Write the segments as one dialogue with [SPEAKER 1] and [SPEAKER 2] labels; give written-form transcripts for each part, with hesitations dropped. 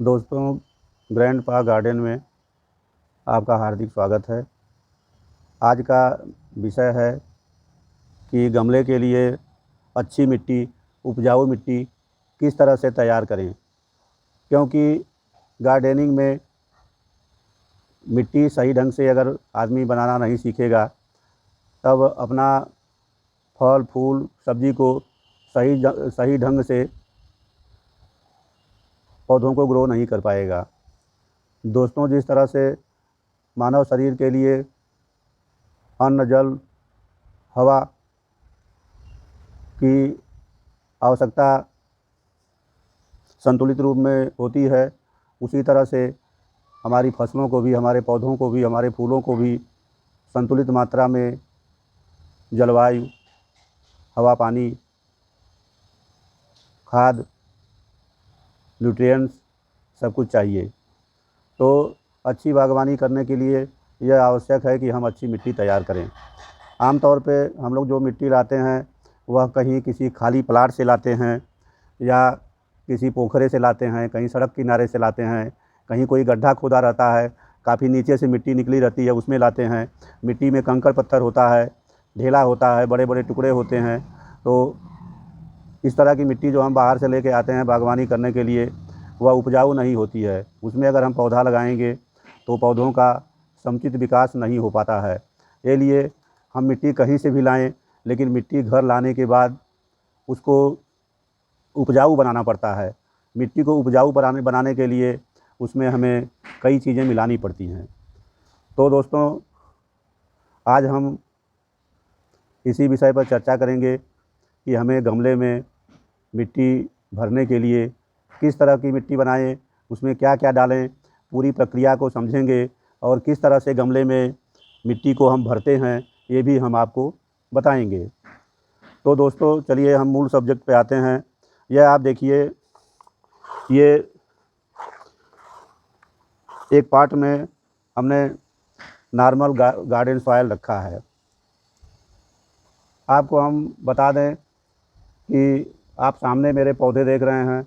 [SPEAKER 1] दोस्तों, grandpa garden में आपका हार्दिक स्वागत है। आज का विषय है कि गमले के लिए अच्छी मिट्टी, उपजाऊ मिट्टी किस तरह से तैयार करें, क्योंकि गार्डनिंग में मिट्टी सही ढंग से अगर आदमी बनाना नहीं सीखेगा तब अपना फल फूल सब्जी को सही ढंग से पौधों को ग्रो नहीं कर पाएगा। दोस्तों, जिस तरह से मानव शरीर के लिए अन्न, जल, हवा की आवश्यकता संतुलित रूप में होती है, उसी तरह से हमारी फसलों को भी, हमारे पौधों को भी, हमारे फूलों को भी संतुलित मात्रा में जलवायु, हवा, पानी, खाद, न्यूट्रिएंट्स सब कुछ चाहिए। तो अच्छी बागवानी करने के लिए यह आवश्यक है कि हम अच्छी मिट्टी तैयार करें। आमतौर पे हम लोग जो मिट्टी लाते हैं वह कहीं किसी खाली प्लाट से लाते हैं या किसी पोखरे से लाते हैं, कहीं सड़क किनारे से लाते हैं, कहीं कोई गड्ढा खोदा रहता है, काफ़ी नीचे से मिट्टी निकली रहती है, उसमें लाते हैं। मिट्टी में कंकड़ पत्थर होता है, ढेला होता है, बड़े बड़े टुकड़े होते हैं। तो इस तरह की मिट्टी जो हम बाहर से लेके आते हैं बागवानी करने के लिए, वह उपजाऊ नहीं होती है। उसमें अगर हम पौधा लगाएंगे तो पौधों का समुचित विकास नहीं हो पाता है। ये लिए हम मिट्टी कहीं से भी लाएं, लेकिन मिट्टी घर लाने के बाद उसको उपजाऊ बनाना पड़ता है। मिट्टी को उपजाऊ बनाने के लिए उसमें हमें कई चीज़ें मिलानी पड़ती हैं। तो दोस्तों, आज हम इसी विषय पर चर्चा करेंगे कि हमें गमले में मिट्टी भरने के लिए किस तरह की मिट्टी बनाएं, उसमें क्या क्या डालें, पूरी प्रक्रिया को समझेंगे और किस तरह से गमले में मिट्टी को हम भरते हैं ये भी हम आपको बताएंगे। तो दोस्तों, चलिए हम मूल सब्जेक्ट पे आते हैं। यह आप देखिए, ये एक पार्ट में हमने नॉर्मल गार्डन सॉइल रखा है। आपको हम बता दें कि आप सामने मेरे पौधे देख रहे हैं।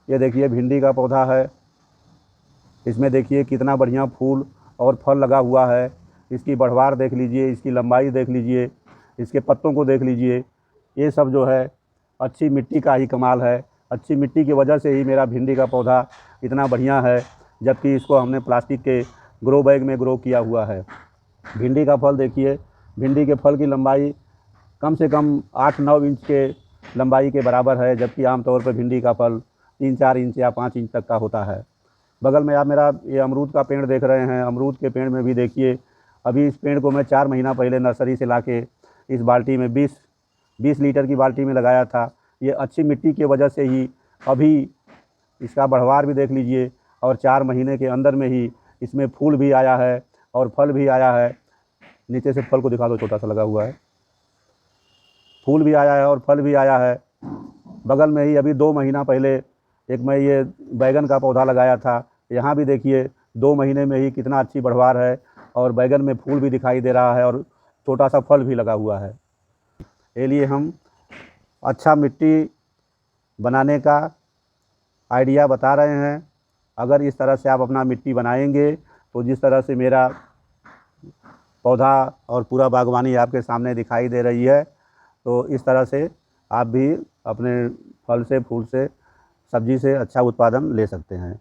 [SPEAKER 1] ये देखिए भिंडी का पौधा है। इसमें देखिए कितना बढ़िया फूल और फल लगा हुआ है। इसकी बढ़वार देख लीजिए, इसकी लंबाई देख लीजिए, इसके पत्तों को देख लीजिए। ये सब जो है अच्छी मिट्टी का ही कमाल है। अच्छी मिट्टी की वजह से ही मेरा भिंडी का पौधा इतना बढ़िया है, जबकि इसको हमने प्लास्टिक के ग्रो बैग में ग्रो किया हुआ है। भिंडी का फल देखिए, भिंडी के फल की लंबाई कम से कम 8-9 इंच के लंबाई के बराबर है, जबकि आमतौर पर भिंडी का फल 3-4 इंच या 5 इंच तक का होता है। बगल में आप मेरा ये अमरूद का पेड़ देख रहे हैं। अमरूद के पेड़ में भी देखिए, अभी इस पेड़ को मैं 4 महीना पहले नर्सरी से लाके इस बाल्टी में 20 लीटर की बाल्टी में लगाया था। ये अच्छी मिट्टी की वजह से ही अभी इसका बढ़वार भी देख लीजिए, और 4 महीने के अंदर में ही इसमें फूल भी आया है और फल भी आया है। नीचे से फल को दिखा दो, छोटा सा लगा हुआ है। फूल भी आया है और फल भी आया है। बगल में ही अभी 2 महीना पहले एक मैं ये बैगन का पौधा लगाया था। यहाँ भी देखिए 2 महीने में ही कितना अच्छी बढ़वार है और बैगन में फूल भी दिखाई दे रहा है और छोटा सा फल भी लगा हुआ है। ये लिए हम अच्छा मिट्टी बनाने का आइडिया बता रहे हैं। अगर इस तरह से आप अपना मिट्टी बनाएंगे तो जिस तरह से मेरा पौधा और पूरा बागवानी आपके सामने दिखाई दे रही है, तो इस तरह से आप भी अपने फल से, फूल से, सब्जी से अच्छा उत्पादन ले सकते हैं।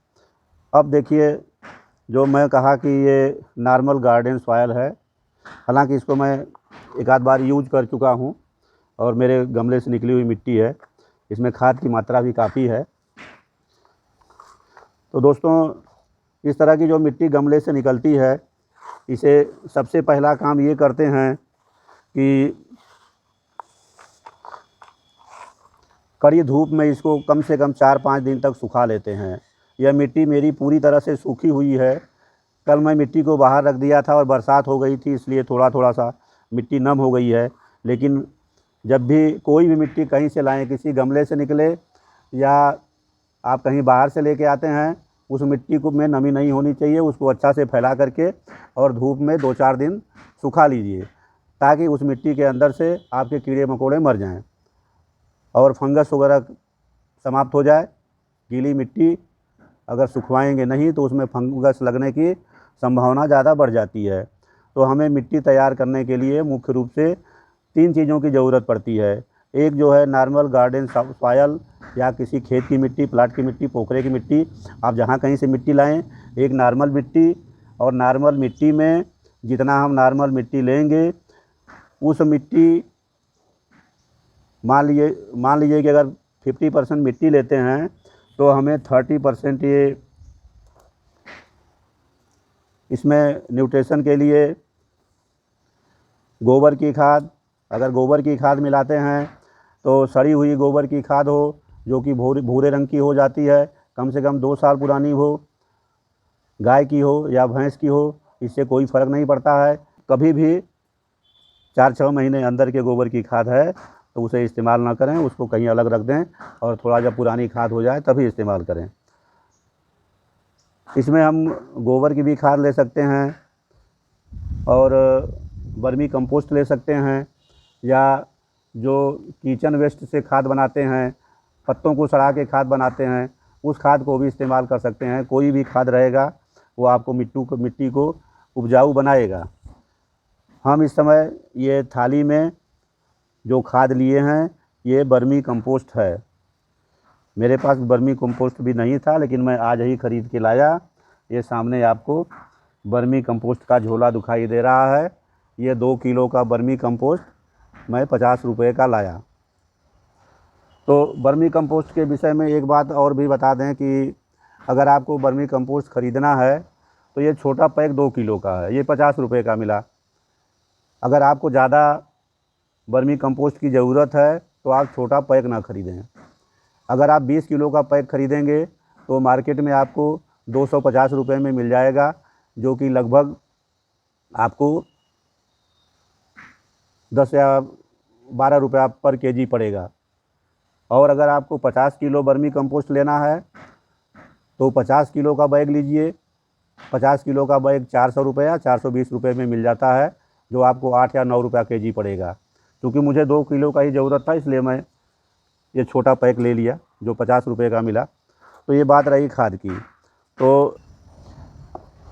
[SPEAKER 1] अब देखिए, जो मैं कहा कि ये नॉर्मल गार्डन सॉइल है, हालांकि इसको मैं एक आध बार यूज कर चुका हूँ और मेरे गमले से निकली हुई मिट्टी है। इसमें खाद की मात्रा भी काफ़ी है। तो दोस्तों, इस तरह की जो मिट्टी गमले से निकलती है, इसे सबसे पहला काम ये करते हैं कि कड़ी धूप में इसको कम से कम 4-5 दिन तक सुखा लेते हैं। यह मिट्टी मेरी पूरी तरह से सूखी हुई है। कल मैं मिट्टी को बाहर रख दिया था और बरसात हो गई थी, इसलिए थोड़ा थोड़ा सा मिट्टी नम हो गई है। लेकिन जब भी कोई भी मिट्टी कहीं से लाएं, किसी गमले से निकले या आप कहीं बाहर से लेके आते हैं, उस मिट्टी को में नमी नहीं होनी चाहिए। उसको अच्छा से फैला करके और धूप में 2-4 दिन सुखा लीजिए, ताकि उस मिट्टी के अंदर से आपके कीड़े मकोड़े मर जाएं और फंगस वगैरह समाप्त हो जाए। गीली मिट्टी अगर सुखवाएंगे नहीं तो उसमें फंगस लगने की संभावना ज़्यादा बढ़ जाती है। तो हमें मिट्टी तैयार करने के लिए मुख्य रूप से 3 चीज़ों की ज़रूरत पड़ती है। एक जो है नॉर्मल गार्डन सॉयल या किसी खेत की मिट्टी, प्लाट की मिट्टी, पोखरे की मिट्टी, आप जहाँ कहीं से मिट्टी लाएँ, एक नॉर्मल मिट्टी। और नॉर्मल मिट्टी में जितना हम नॉर्मल मिट्टी लेंगे, उस मिट्टी मान लीजिए कि अगर 50% मिट्टी लेते हैं तो हमें 30% ये इसमें न्यूट्रिशन के लिए गोबर की खाद, अगर गोबर की खाद मिलाते हैं तो सड़ी हुई गोबर की खाद हो, जो कि भूरे रंग की हो जाती है, कम से कम 2 साल पुरानी हो, गाय की हो या भैंस की हो, इससे कोई फ़र्क नहीं पड़ता है। कभी भी 4-6 महीने अंदर के गोबर की खाद है तो उसे इस्तेमाल ना करें, उसको कहीं अलग रख दें और थोड़ा जब पुरानी खाद हो जाए तभी इस्तेमाल करें। इसमें हम गोबर की भी खाद ले सकते हैं और वर्मी कंपोस्ट ले सकते हैं, या जो किचन वेस्ट से खाद बनाते हैं, पत्तों को सड़ा के खाद बनाते हैं, उस खाद को भी इस्तेमाल कर सकते हैं। कोई भी खाद रहेगा वो आपको मिट्टी को उपजाऊ बनाएगा। हम इस समय ये थाली में जो खाद लिए हैं ये वर्मी कंपोस्ट है। मेरे पास वर्मी कंपोस्ट भी नहीं था, लेकिन मैं आज ही ख़रीद के लाया। ये सामने आपको वर्मी कंपोस्ट का झोला दिखाई दे रहा है। ये 2 किलो का वर्मी कंपोस्ट मैं 50 रुपये का लाया। तो वर्मी कंपोस्ट के विषय में एक बात और भी बता दें कि अगर आपको वर्मी कंपोस्ट ख़रीदना है तो ये छोटा पैक 2 किलो का है, ये 50 रुपये का मिला। अगर आपको ज़्यादा वर्मी कंपोस्ट की ज़रूरत है तो आप छोटा पैक ना ख़रीदें। अगर आप 20 किलो का पैक ख़रीदेंगे तो मार्केट में आपको 250 रुपये में मिल जाएगा, जो कि लगभग आपको 10 या 12 रुपया पर केजी पड़ेगा। और अगर आपको 50 किलो वर्मी कंपोस्ट लेना है तो 50 किलो का बैग लीजिए। 50 किलो का बैग 400 रुपया 420 रुपये में मिल जाता है, जो आपको 8 या 9 रुपया केजी पड़ेगा। क्योंकि मुझे 2 किलो का ही ज़रूरत था, इसलिए मैं ये छोटा पैक ले लिया जो 50 रुपये का मिला। तो ये बात रही खाद की। तो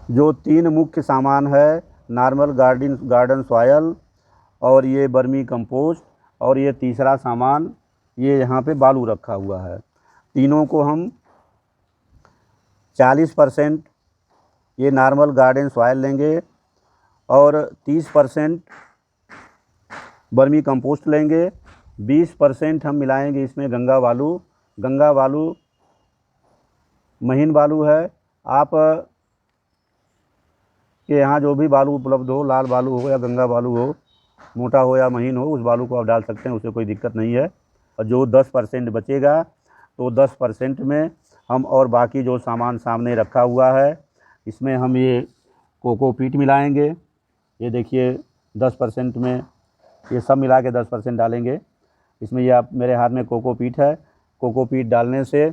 [SPEAKER 1] जो 3 मुख्य सामान है, नॉर्मल गार्डन सॉयल और ये वर्मी कंपोस्ट और ये तीसरा सामान, ये यहाँ पे बालू रखा हुआ है। तीनों को हम 40% ये नॉर्मल गार्डन सॉयल लेंगे और 30% वर्मी कंपोस्ट लेंगे। 20% हम मिलाएंगे इसमें गंगा बालू महीन बालू है। आप के यहाँ जो भी बालू उपलब्ध हो, लाल बालू हो या गंगा बालू हो, मोटा हो या महीन हो, उस बालू को आप डाल सकते हैं, उससे कोई दिक्कत नहीं है। और जो 10% बचेगा तो 10% में हम और बाकी जो सामान सामने रखा हुआ है, इसमें हम ये कोकोपीट मिलाएंगे। ये देखिए 10% में ये सब मिला के 10% डालेंगे इसमें। ये आप मेरे हाथ में कोकोपीट है। कोकोपीट डालने से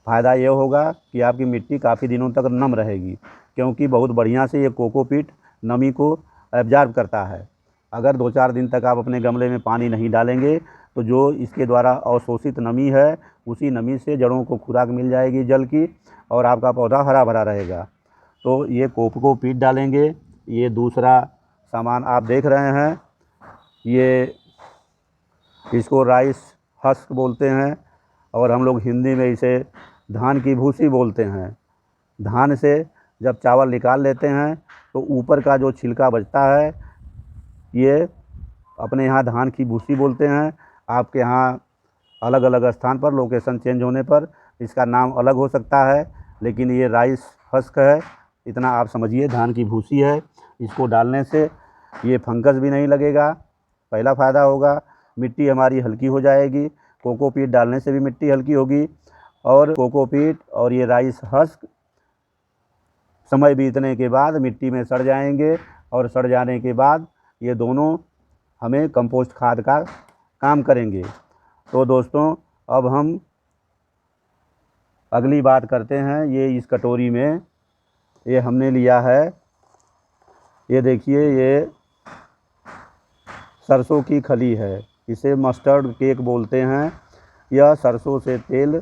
[SPEAKER 1] फ़ायदा ये होगा कि आपकी मिट्टी काफ़ी दिनों तक नम रहेगी, क्योंकि बहुत बढ़िया से ये कोकोपीट नमी को एब्जॉर्ब करता है। अगर 2-4 दिन तक आप अपने गमले में पानी नहीं डालेंगे तो जो इसके द्वारा अवशोषित नमी है, उसी नमी से जड़ों को खुराक मिल जाएगी जल की, और आपका पौधा हरा भरा रहेगा। तो ये कोकोपीट डालेंगे। ये दूसरा सामान आप देख रहे हैं, ये इसको राइस हस्क बोलते हैं और हम लोग हिंदी में इसे धान की भूसी बोलते हैं। धान से जब चावल निकाल लेते हैं तो ऊपर का जो छिलका बचता है, ये अपने यहाँ धान की भूसी बोलते हैं। आपके यहाँ अलग अलग स्थान पर लोकेशन चेंज होने पर इसका नाम अलग हो सकता है, लेकिन ये राइस हस्क है, इतना आप समझिए। धान की भूसी है। इसको डालने से ये फंगस भी नहीं लगेगा, पहला फ़ायदा होगा। मिट्टी हमारी हल्की हो जाएगी। कोकोपीट डालने से भी मिट्टी हल्की होगी। और कोकोपीट और ये राइस हस्क समय बीतने के बाद मिट्टी में सड़ जाएंगे, और सड़ जाने के बाद ये दोनों हमें कंपोस्ट खाद का काम करेंगे। तो दोस्तों, अब हम अगली बात करते हैं। ये इस कटोरी में ये हमने लिया है, ये देखिए, ये सरसों की खली है। इसे मस्टर्ड केक बोलते हैं। यह सरसों से तेल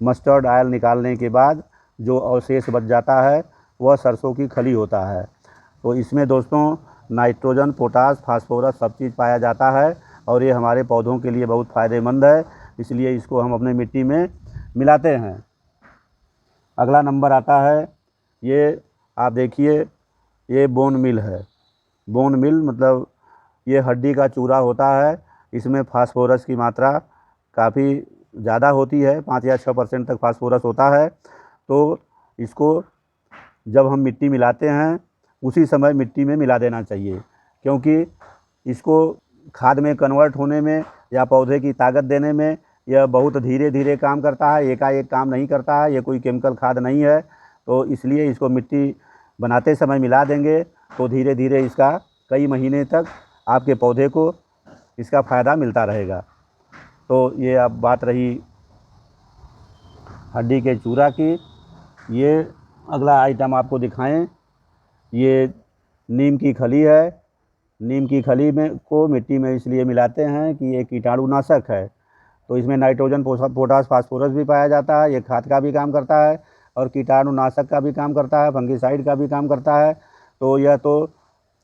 [SPEAKER 1] मस्टर्ड ऑयल निकालने के बाद जो अवशेष बच जाता है वह सरसों की खली होता है। तो इसमें दोस्तों नाइट्रोजन, पोटास, फास्फोरस सब चीज़ पाया जाता है और ये हमारे पौधों के लिए बहुत फ़ायदेमंद है, इसलिए इसको हम अपने मिट्टी में मिलाते हैं। अगला नंबर आता है, ये आप देखिए, ये बोन मिल है। बोन मिल मतलब ये हड्डी का चूरा होता है। इसमें फास्फोरस की मात्रा काफ़ी ज़्यादा होती है, 5 या 6% तक फास्फोरस होता है। तो इसको जब हम मिट्टी मिलाते हैं उसी समय मिट्टी में मिला देना चाहिए, क्योंकि इसको खाद में कन्वर्ट होने में या पौधे की ताकत देने में यह बहुत धीरे धीरे काम करता है, एकाएक काम नहीं करता है। ये कोई केमिकल खाद नहीं है, तो इसलिए इसको मिट्टी बनाते समय मिला देंगे तो धीरे धीरे इसका कई महीने तक आपके पौधे को इसका फ़ायदा मिलता रहेगा। तो ये अब बात रही हड्डी के चूरा की। ये अगला आइटम आपको दिखाएं, ये नीम की खली है। नीम की खली में को मिट्टी में इसलिए मिलाते हैं कि ये कीटाणुनाशक है, तो इसमें नाइट्रोजन, पोटास, फास्फोरस भी पाया जाता है। ये खाद का भी काम करता है और कीटाणुनाशक का भी काम करता है, फंगिसाइड का भी काम करता है। तो यह तो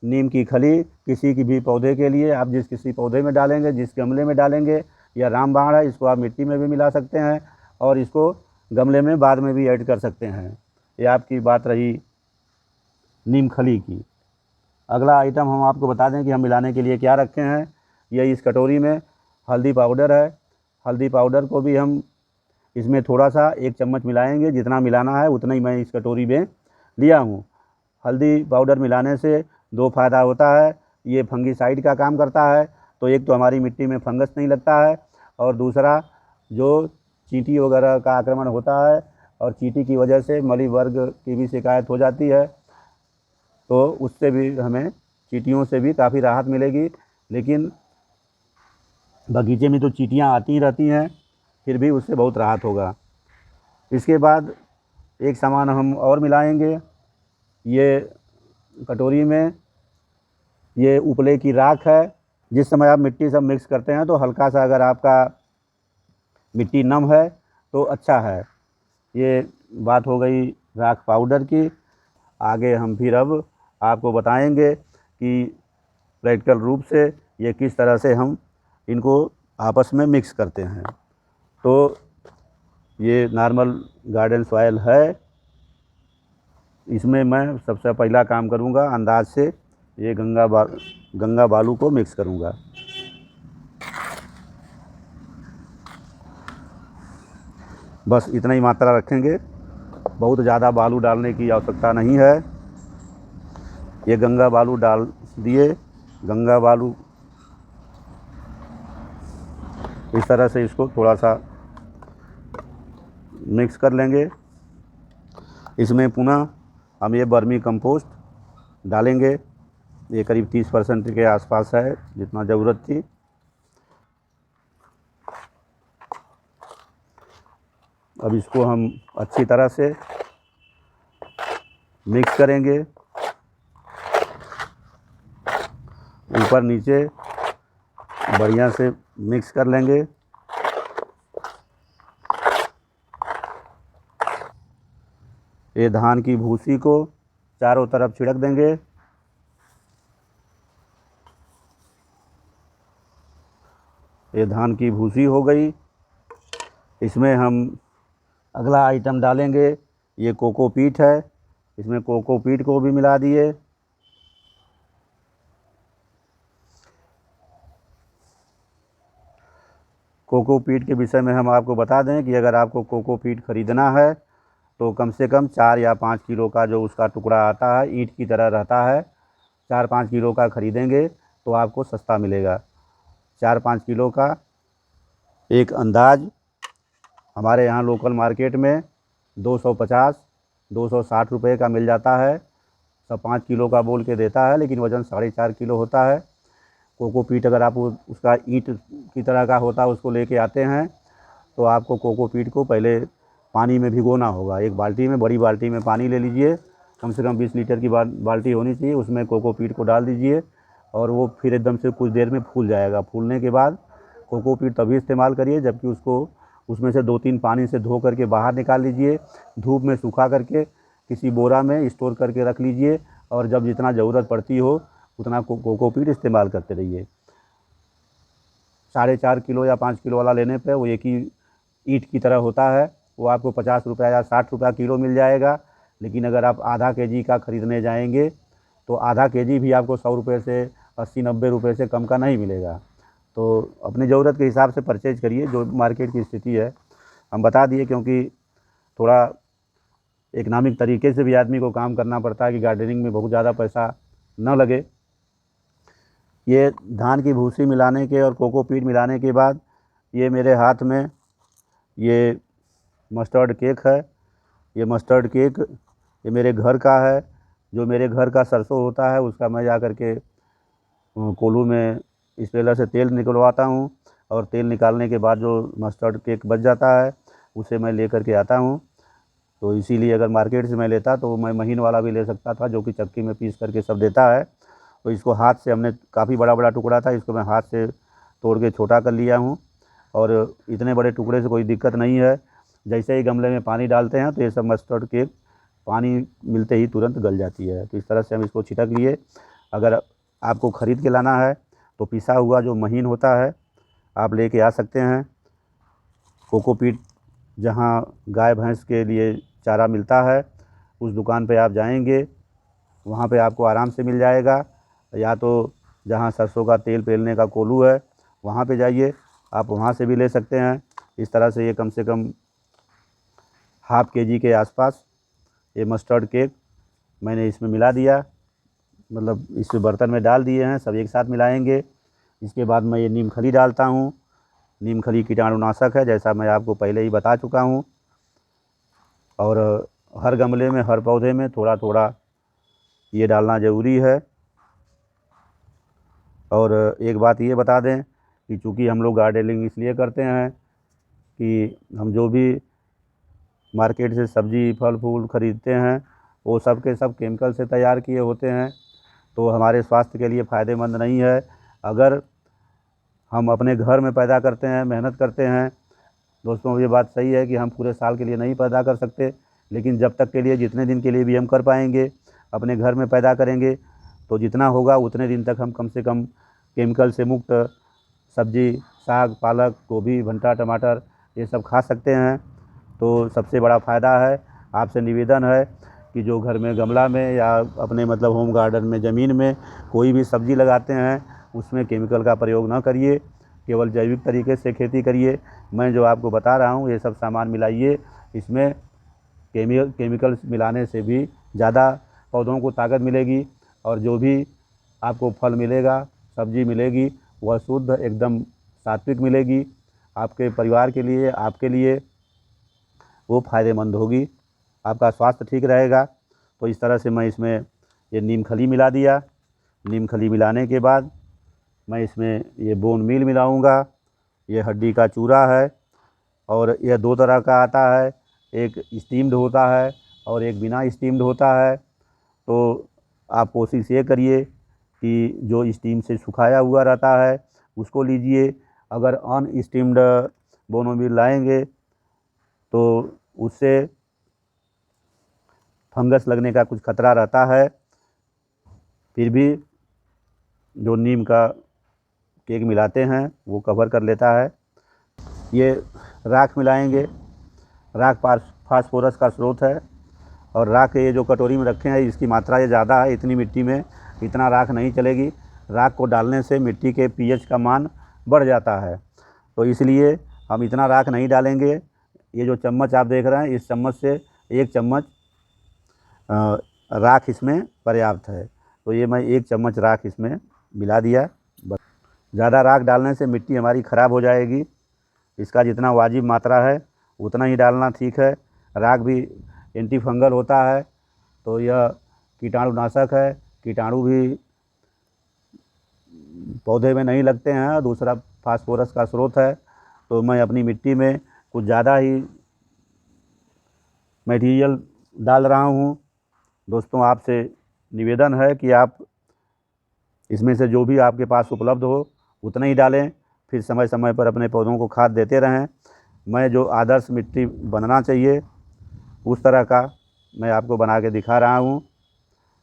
[SPEAKER 1] नीम की खली किसी की भी पौधे के लिए आप जिस किसी पौधे में डालेंगे, जिस गमले में डालेंगे, या रामबाण है, इसको आप मिट्टी में भी मिला सकते हैं और इसको गमले में बाद में भी ऐड कर सकते हैं। ये आपकी बात रही नीम खली की। अगला आइटम हम आपको बता दें कि हम मिलाने के लिए क्या रखे हैं। ये इस कटोरी में हल्दी पाउडर है। हल्दी पाउडर को भी हम इसमें थोड़ा सा 1 चम्मच मिलाएंगे, जितना मिलाना है उतना ही मैं इस कटोरी में लिया हूँ। हल्दी पाउडर मिलाने से 2 फ़ायदा होता है। ये फंगिसाइड का काम करता है, तो एक तो हमारी मिट्टी में फंगस नहीं लगता है और दूसरा जो चींटी वगैरह का आक्रमण होता है और चींटी की वजह से मली वर्ग की भी शिकायत हो जाती है, तो उससे भी हमें, चींटियों से भी काफ़ी राहत मिलेगी। लेकिन बगीचे में तो चींटियाँ आती ही रहती हैं, फिर भी उससे बहुत राहत होगा। इसके बाद एक सामान हम और मिलाएंगे। ये कटोरी में ये उपले की राख है। जिस समय आप मिट्टी सब मिक्स करते हैं तो हल्का सा अगर आपका मिट्टी नम है तो अच्छा है। ये बात हो गई राख पाउडर की। आगे हम फिर अब आपको बताएंगे कि प्रैक्टिकल रूप से ये किस तरह से हम इनको आपस में मिक्स करते हैं। तो ये नॉर्मल गार्डन सॉइल है, इसमें मैं सबसे पहला काम करूँगा अंदाज से ये गंगा बालू को मिक्स करूँगा। बस इतना ही मात्रा रखेंगे, बहुत ज़्यादा बालू डालने की आवश्यकता नहीं है। ये गंगा बालू डाल दिए। गंगा बालू इस तरह से इसको थोड़ा सा मिक्स कर लेंगे। इसमें पुनः हम ये वर्मी कंपोस्ट डालेंगे। ये करीब 30% के आसपास है, जितना ज़रूरत थी। अब इसको हम अच्छी तरह से मिक्स करेंगे, ऊपर नीचे बढ़िया से मिक्स कर लेंगे। ये धान की भूसी को चारों तरफ छिड़क देंगे। ये धान की भूसी हो गई। इसमें हम अगला आइटम डालेंगे, ये कोकोपीट है। इसमें कोकोपीट को भी मिला दिए। कोकोपीट के विषय में हम आपको बता दें कि अगर आपको कोकोपीट ख़रीदना है तो कम से कम 4 या 5 किलो का जो उसका टुकड़ा आता है, ईंट की तरह रहता है, 4-5 किलो का ख़रीदेंगे तो आपको सस्ता मिलेगा। 4-5 किलो का एक अंदाज हमारे यहाँ लोकल मार्केट में 250-260 रुपये का मिल जाता है। सब 5 किलो का बोल के देता है, लेकिन वज़न 4.5 किलो होता है। कोकोपीट अगर आप उसका ईंट की तरह का होता है, उसको लेके आते हैं तो आपको कोकोपीट को पहले पानी में भिगोना होगा। एक बाल्टी में, बड़ी बाल्टी में पानी ले लीजिए, कम से कम 20 लीटर की बाल्टी होनी चाहिए। उसमें कोकोपीट को डाल दीजिए और वो फिर एकदम से कुछ देर में फूल जाएगा। फूलने के बाद कोकोपीट तभी इस्तेमाल करिए जबकि उसको उसमें से 2-3 पानी से धो करके बाहर निकाल लीजिए, धूप में सुखा करके किसी बोरा में स्टोर करके रख लीजिए और जब जितना ज़रूरत पड़ती हो उतना कोकोपीट इस्तेमाल करते रहिए। 4.5 किलो या 5 किलो वाला लेने पे वो एक ही ईंट की तरह होता है, वो आपको 50 रुपया या 60 रुपया किलो मिल जाएगा। लेकिन अगर आप आधा केजी का ख़रीदने जाएंगे तो आधा केजी भी आपको 100 रुपये से 80-90 रुपये से कम का नहीं मिलेगा। तो अपनी ज़रूरत के हिसाब से परचेज करिए, जो मार्केट की स्थिति है हम बता दिए, क्योंकि थोड़ा इकनॉमिक तरीके से भी आदमी को काम करना पड़ता है कि गार्डनिंग में बहुत ज़्यादा पैसा न लगे। ये धान की भूसी मिलाने के और कोकोपीट मिलाने के बाद ये मेरे हाथ में ये मस्टर्ड केक है। ये मस्टर्ड केक ये मेरे घर का है। जो मेरे घर का सरसों होता है उसका मैं जा कर के कोल्हू में स्पेलर से तेल निकलवाता हूँ और तेल निकालने के बाद जो मस्टर्ड केक बच जाता है उसे मैं ले कर के आता हूँ। तो इसीलिए अगर मार्केट से मैं लेता तो मैं महीन वाला भी ले सकता था, जो कि चक्की में पीस करके सब देता है। तो इसको हाथ से हमने काफ़ी बड़ा बड़ा टुकड़ा था, इसको मैं हाथ से तोड़ के छोटा कर लिया हूँ और इतने बड़े टुकड़े से कोई दिक्कत नहीं है। जैसे ही गमले में पानी डालते हैं तो ये सब मस्टर्ड केक पानी मिलते ही तुरंत गल जाती है। तो इस तरह से हम इसको छिड़क लिए। अगर आपको ख़रीद के लाना है तो पिसा हुआ जो महीन होता है आप लेके आ सकते हैं। कोकोपीट जहाँ गाय भैंस के लिए चारा मिलता है उस दुकान पे आप जाएंगे, वहाँ पे आपको आराम से मिल जाएगा। या तो जहाँ सरसों का तेल पेलने का कोल्हू है वहाँ पे जाइए, आप वहाँ से भी ले सकते हैं। इस तरह से ये कम से कम हाफ केजी के आसपास ये मस्टर्ड केक मैंने इसमें मिला दिया, मतलब इस बर्तन में डाल दिए हैं, सब एक साथ मिलाएंगे। इसके बाद मैं ये नीम खली डालता हूँ। नीम खली कीटाणुनाशक है, जैसा मैं आपको पहले ही बता चुका हूँ। और हर गमले में हर पौधे में थोड़ा थोड़ा ये डालना ज़रूरी है। और एक बात ये बता दें कि चूँकि हम लोग गार्डनिंग इसलिए करते हैं कि हम जो भी मार्केट से सब्ज़ी फल फूल ख़रीदते हैं वो सब के सब केमिकल से तैयार किए होते हैं, तो हमारे स्वास्थ्य के लिए फ़ायदेमंद नहीं है। अगर हम अपने घर में पैदा करते हैं, मेहनत करते हैं, दोस्तों ये बात सही है कि हम पूरे साल के लिए नहीं पैदा कर सकते, लेकिन जब तक के लिए जितने दिन के लिए भी हम कर पाएंगे अपने घर में पैदा करेंगे तो जितना होगा उतने दिन तक हम कम से कम केमिकल से मुक्त सब्ज़ी, साग, पालक, गोभी, भंटा, टमाटर ये सब खा सकते हैं। तो सबसे बड़ा फ़ायदा है। आपसे निवेदन है कि जो घर में गमला में या अपने मतलब होम गार्डन में ज़मीन में कोई भी सब्ज़ी लगाते हैं उसमें केमिकल का प्रयोग ना करिए, केवल जैविक तरीके से खेती करिए। मैं जो आपको बता रहा हूँ ये सब सामान मिलाइए, इसमें केमिकल मिलाने से भी ज़्यादा पौधों को ताकत मिलेगी और जो भी आपको फल मिलेगा, सब्ज़ी मिलेगी, वह शुद्ध एकदम सात्विक मिलेगी। आपके परिवार के लिए, आपके लिए वो फ़ायदेमंद होगी, आपका स्वास्थ्य ठीक रहेगा। तो इस तरह से मैं इसमें ये नीम खली मिला दिया। नीम खली मिलाने के बाद मैं इसमें ये बोन मील मिलाऊंगा। ये हड्डी का चूरा है और यह 2 तरह का आता है, एक स्टीम्ड होता है और एक बिना स्टीम्ड होता है। तो आप कोशिश ये करिए कि जो स्टीम से सुखाया हुआ रहता है उसको लीजिए। अगर अनस्टीम्ड बोनमील लाएंगे तो उससे फंगस लगने का कुछ खतरा रहता है। फिर भी जो नीम का केक मिलाते हैं वो कवर कर लेता है। ये राख मिलाएंगे। राख फास्फोरस का स्रोत है और राख ये जो कटोरी में रखे हैं इसकी मात्रा ये ज़्यादा है, इतनी मिट्टी में इतना राख नहीं चलेगी। राख को डालने से मिट्टी के पीएच का मान बढ़ जाता है, तो इसलिए हम इतना राख नहीं डालेंगे। ये जो चम्मच आप देख रहे हैं इस चम्मच से 1 चम्मच राख इसमें पर्याप्त है। तो ये मैं 1 चम्मच राख इसमें मिला दिया। बस ज़्यादा राख डालने से मिट्टी हमारी ख़राब हो जाएगी। इसका जितना वाजिब मात्रा है उतना ही डालना ठीक है। राख भी एंटी फंगल होता है, तो यह कीटाणुनाशक है। कीटाणु भी पौधे में नहीं लगते हैं। दूसरा फास्फोरस का स्रोत है। तो मैं अपनी मिट्टी में कुछ ज़्यादा ही मटेरियल डाल रहा हूँ। दोस्तों आपसे निवेदन है कि आप इसमें से जो भी आपके पास उपलब्ध हो उतना ही डालें, फिर समय समय पर अपने पौधों को खाद देते रहें। मैं जो आदर्श मिट्टी बनना चाहिए उस तरह का मैं आपको बना के दिखा रहा हूँ।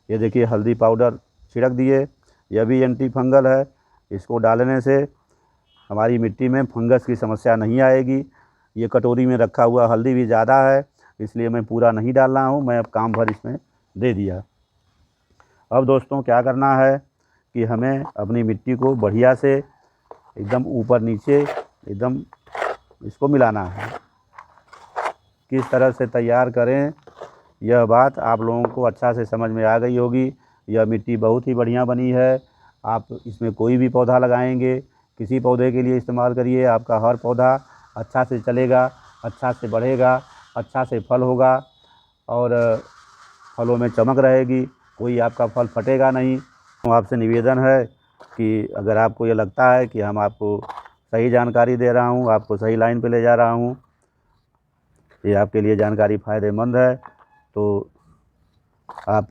[SPEAKER 1] ये देखिए हल्दी पाउडर छिड़क दिए, यह भी एंटी फंगल है। इसको डालने से हमारी मिट्टी में फंगस की समस्या नहीं आएगी। ये कटोरी में रखा हुआ हल्दी भी ज़्यादा है, इसलिए मैं पूरा नहीं डाल रहा हूँ, मैं अब काम भर इसमें दे दिया। अब दोस्तों क्या करना है कि हमें अपनी मिट्टी को बढ़िया से एकदम ऊपर नीचे एकदम इसको मिलाना है। किस तरह से तैयार करें यह बात आप लोगों को अच्छा से समझ में आ गई होगी। यह मिट्टी बहुत ही बढ़िया बनी है। आप इसमें कोई भी पौधा लगाएंगे, किसी पौधे के लिए इस्तेमाल करिए, आपका हर पौधा अच्छा से चलेगा, अच्छा से बढ़ेगा, अच्छा से फल होगा और फलों में चमक रहेगी, कोई आपका फल फटेगा नहीं। तो आपसे निवेदन है कि अगर आपको ये लगता है कि हम आपको सही जानकारी दे रहा हूँ, आपको सही लाइन पे ले जा रहा हूँ, ये आपके लिए जानकारी फ़ायदेमंद है, तो आप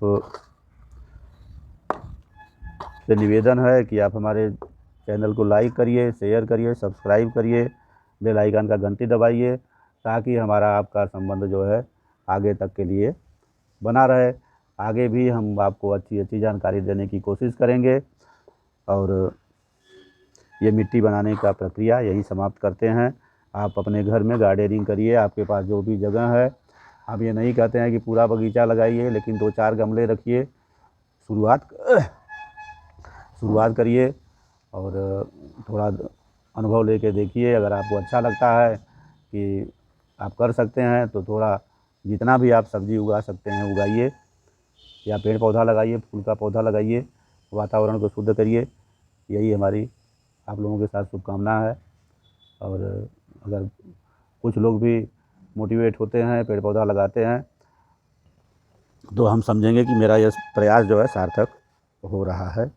[SPEAKER 1] से निवेदन है कि आप हमारे चैनल को लाइक करिए, शेयर करिए, सब्सक्राइब करिए, बेल आइकन का घंटी दबाइए, ताकि हमारा आपका संबंध जो है आगे तक के लिए बना रहे। आगे भी हम आपको अच्छी अच्छी जानकारी देने की कोशिश करेंगे। और ये मिट्टी बनाने का प्रक्रिया यही समाप्त करते हैं। आप अपने घर में गार्डनिंग करिए, आपके पास जो भी जगह है। हम ये नहीं कहते हैं कि पूरा बगीचा लगाइए, लेकिन 2-4 गमले रखिए, शुरुआत करिए और थोड़ा अनुभव लेके देखिए। अगर आपको अच्छा लगता है कि आप कर सकते हैं तो थोड़ा जितना भी आप सब्ज़ी उगा सकते हैं उगाइए, या पेड़ पौधा लगाइए, फूल का पौधा लगाइए, वातावरण को शुद्ध करिए। यही हमारी आप लोगों के साथ शुभकामना है। और अगर कुछ लोग भी मोटिवेट होते हैं, पेड़ पौधा लगाते हैं, तो हम समझेंगे कि मेरा यह प्रयास जो है सार्थक हो रहा है।